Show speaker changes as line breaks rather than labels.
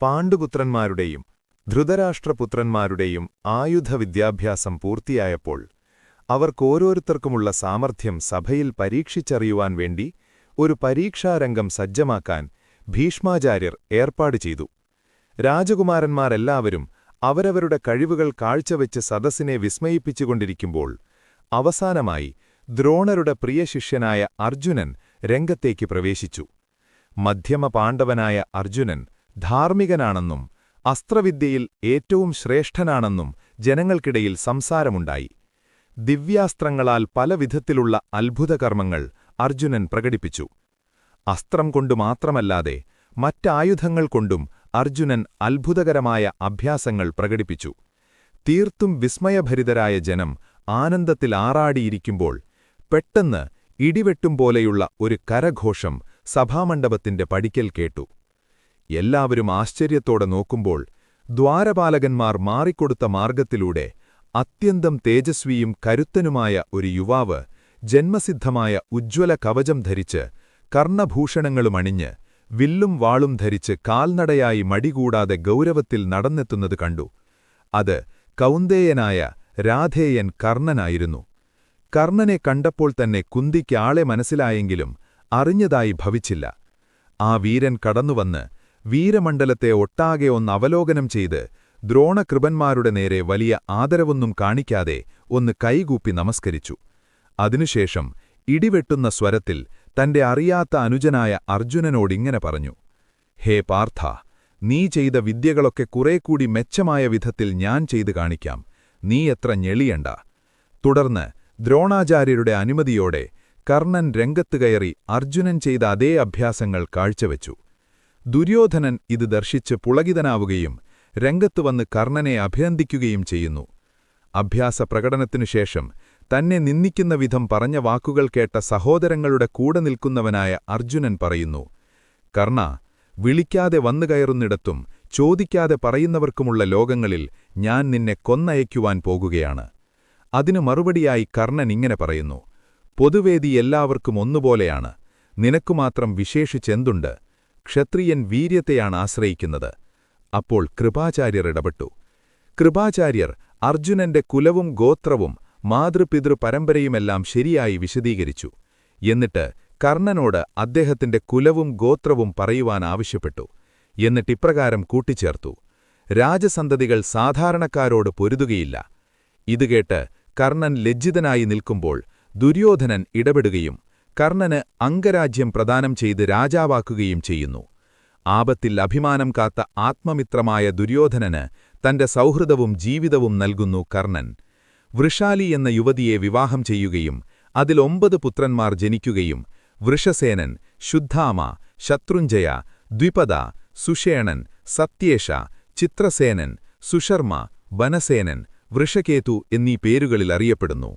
പാണ്ഡുപുത്രന്മാരുടെയും ധൃതരാഷ്ട്രപുത്രന്മാരുടെയും ആയുധവിദ്യാഭ്യാസം പൂർത്തിയായപ്പോൾ അവർക്കോരോരുത്തർക്കുമുള്ള സാമർഥ്യം സഭയിൽ പരീക്ഷിച്ചറിയുവാൻ വേണ്ടി ഒരു പരീക്ഷാരംഗം സജ്ജമാക്കാൻ ഭീഷ്മാചാര്യർ ഏർപ്പാട് ചെയ്തു. രാജകുമാരന്മാരെല്ലാവരും അവരവരുടെ കഴിവുകൾ കാഴ്ചവെച്ച് സദസ്സിനെ വിസ്മയിപ്പിച്ചുകൊണ്ടിരിക്കുമ്പോൾ അവസാനമായി ദ്രോണരുടെ പ്രിയ ശിഷ്യനായ അർജുനൻ രംഗത്തേക്ക് പ്രവേശിച്ചു. മധ്യമ പാണ്ഡവനായ അർജുനൻ ധാർമ്മികനാണെന്നും അസ്ത്രവിദ്യയിൽ ഏറ്റവും ശ്രേഷ്ഠനാണെന്നും ജനങ്ങൾക്കിടയിൽ സംസാരമുണ്ടായി. ദിവ്യാസ്ത്രങ്ങളാൽ പല വിധത്തിലുള്ള അത്ഭുതകർമ്മങ്ങൾ അർജുനൻ പ്രകടിപ്പിച്ചു. അസ്ത്രം കൊണ്ടു മാത്രമല്ലാതെ മറ്റായുധങ്ങൾ കൊണ്ടും അർജുനൻ അത്ഭുതകരമായ അഭ്യാസങ്ങൾ പ്രകടിപ്പിച്ചു. തീർത്തും വിസ്മയഭരിതരായ ജനം ആനന്ദത്തിൽ ആറാടിയിരിക്കുമ്പോൾ പെട്ടെന്ന് ഇടിവെട്ടും പോലെയുള്ള ഒരു കരഘോഷം സഭാമണ്ഡപത്തിന്റെ പടിക്കൽ കേട്ടു. എല്ലാവരും ആശ്ചര്യത്തോടെ നോക്കുമ്പോൾ ദ്വാരപാലകന്മാർ മാറിക്കൊടുത്ത മാർഗത്തിലൂടെ അത്യന്തം തേജസ്വിയും കരുത്തനുമായ ഒരു യുവാവ് ജന്മസിദ്ധമായ ഉജ്ജ്വല കവചം ധരിച്ച് കർണഭൂഷണങ്ങളുമണിഞ്ഞ് വില്ലും വാളും ധരിച്ച് കാൽനടയായി മടികൂടാതെ ഗൗരവത്തിൽ നടന്നെത്തുന്നത് കണ്ടു. അത് കൗന്ദേയനായ രാധേയൻ കർണനായിരുന്നു. കർണനെ കണ്ടപ്പോൾ തന്നെ കുന്തിക്ക് ആളെ മനസ്സിലായെങ്കിലും അറിഞ്ഞതായി ഭവിച്ചില്ല. ആ വീരൻ കടന്നുവന്ന് വീരമണ്ഡലത്തെ ഒട്ടാകെ അവലോകനം ചെയ്ത് ദ്രോണകൃപന്മാരുടെ നേരെ വലിയ ആദരവൊന്നും കാണിക്കാതെ ഒന്ന് കൈകൂപ്പി നമസ്കരിച്ചു. അതിനുശേഷം ഇടിവെട്ടുന്ന സ്വരത്തിൽ തന്റെ അറിയാത്ത അനുജനായ അർജുനനോടിങ്ങനെ പറഞ്ഞു: ഹേ പാർത്ഥ, നീ ചെയ്ത വിദ്യകളൊക്കെ കുറേക്കൂടി മെച്ചമായ വിധത്തിൽ ഞാൻ ചെയ്തു കാണിക്കാം. നീ എത്ര ഞെളിയണ്ട. തുടർന്ന് ദ്രോണാചാര്യരുടെ അനുമതിയോടെ കർണൻ രംഗത്ത് കയറി അർജുനൻ ചെയ്ത അതേ അഭ്യാസങ്ങൾ കാഴ്ചവെച്ചു. ദുര്യോധനൻ ഇത് ദർശിച്ച് പുളകിതനാവുകയും രംഗത്ത് വന്ന് കർണനെ അഭിനന്ദിക്കുകയും ചെയ്യുന്നു. അഭ്യാസപ്രകടനത്തിനുശേഷം തന്നെ നിന്ദിക്കുന്ന വിധം പറഞ്ഞ വാക്കുകൾ കേട്ട സഹോദരങ്ങളുടെ കൂടെ നിൽക്കുന്നവനായ അർജുനൻ പറയുന്നു: കർണ, വിളിക്കാതെ വന്നുകയറുന്നിടത്തും ചോദിക്കാതെ പറയുന്നവർക്കുമുള്ള ലോകങ്ങളിൽ ഞാൻ നിന്നെ കൊന്നയക്കുവാൻ പോകുകയാണ്. അതിനു മറുപടിയായി കർണൻ ഇങ്ങനെ പറയുന്നു: പൊതുവേദി എല്ലാവർക്കും ഒന്നുപോലെയാണ്. നിനക്കുമാത്രം വിശേഷിച്ചെന്തുണ്ട്? ക്ഷത്രിയൻ വീര്യത്തെയാണ് ആശ്രയിക്കുന്നത്. അപ്പോൾ കൃപാചാര്യർ ഇടപെട്ടു. കൃപാചാര്യർ അർജുനന്റെ കുലവും ഗോത്രവും മാതൃപിതൃ പരമ്പരയുമെല്ലാം ശരിയായി വിശദീകരിച്ചു. എന്നിട്ട് കർണനോട് അദ്ദേഹത്തിന്റെ കുലവും ഗോത്രവും പറയുവാൻ ആവശ്യപ്പെട്ടു. എന്നിട്ടിപ്രകാരം കൂട്ടിച്ചേർത്തു: രാജസന്തതികൾ സാധാരണക്കാരോട് പൊരുതുകയില്ല. ഇതുകേട്ട് കർണൻ ലജ്ജിതനായി നിൽക്കുമ്പോൾ ദുര്യോധനൻ ഇടപെടുകയും കർണന് അംഗരാജ്യം പ്രദാനം ചെയ്ത് രാജാവാക്കുകയും ചെയ്യുന്നു. ആപത്തിൽ അഭിമാനം കാത്ത ആത്മമിത്രമായ ദുര്യോധനന് തന്റെ സൗഹൃദവും ജീവിതവും നൽകുന്നു കർണൻ. വൃഷാലി എന്ന യുവതിയെ വിവാഹം ചെയ്യുകയും അതിൽ 9 പുത്രന്മാർ ജനിക്കുകയും വൃഷസേനൻ, ശുദ്ധാമ, ശത്രുഞ്ജയ, ദ്വിപദ, സുഷേണൻ, സത്യേഷ, ചിത്രസേനൻ, സുശർമ്മ, വനസേനൻ, വൃഷകേതു എന്നീ പേരുകളിൽ അറിയപ്പെടുന്നു.